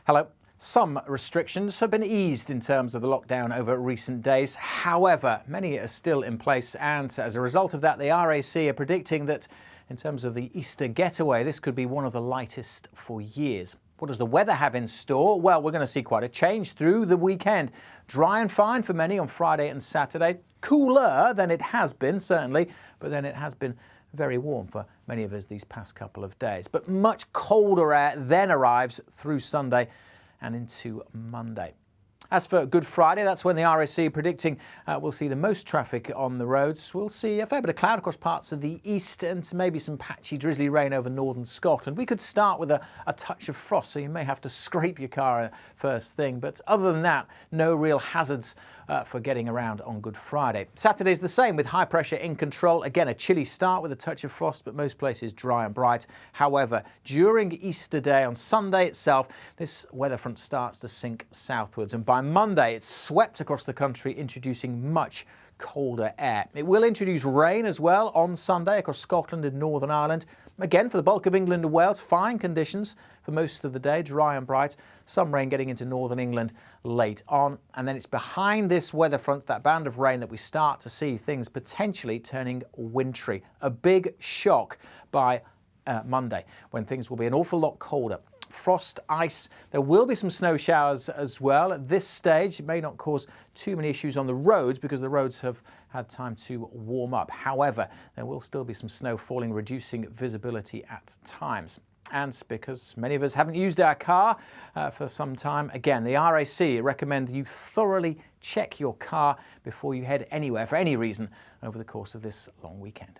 Hello. Some restrictions have been eased in terms of the lockdown over recent days. However, many are still in place, and as a result of that, the RAC are predicting that in terms of the Easter getaway, this could be one of the lightest for years. What does the weather have in store? Well, we're going to see quite a change through the weekend. Dry and fine for many on Friday and Saturday. Cooler than it has been, certainly, but then it has been very warm for many of us these past couple of days. But much colder air then arrives through Sunday and into Monday. As for Good Friday, that's when the RAC are predicting we'll see the most traffic on the roads. We'll see a fair bit of cloud across parts of the east and maybe some patchy drizzly rain over northern Scotland. We could start with a touch of frost, so you may have to scrape your car first thing. But other than that, no real hazards for getting around on Good Friday. Saturday's the same, with high pressure in control. Again, a chilly start with a touch of frost, but most places dry and bright. However, during Easter Day on Sunday itself, this weather front starts to sink southwards, and by Monday it's swept across the country, introducing much colder air. It will introduce rain as well on Sunday across Scotland and Northern Ireland. Again, for the bulk of England and Wales, fine conditions for most of the day, dry and bright. Some rain getting into northern England late on. And then it's behind this weather front, that band of rain, that we start to see things potentially turning wintry. A big shock by Monday, when things will be an awful lot colder. Frost, ice, there will be some snow showers as well. At this stage, it may not cause too many issues on the roads because the roads have had time to warm up. However, there will still be some snow falling, reducing visibility at times. And because many of us haven't used our car for some time, again, the RAC recommend you thoroughly check your car before you head anywhere for any reason over the course of this long weekend.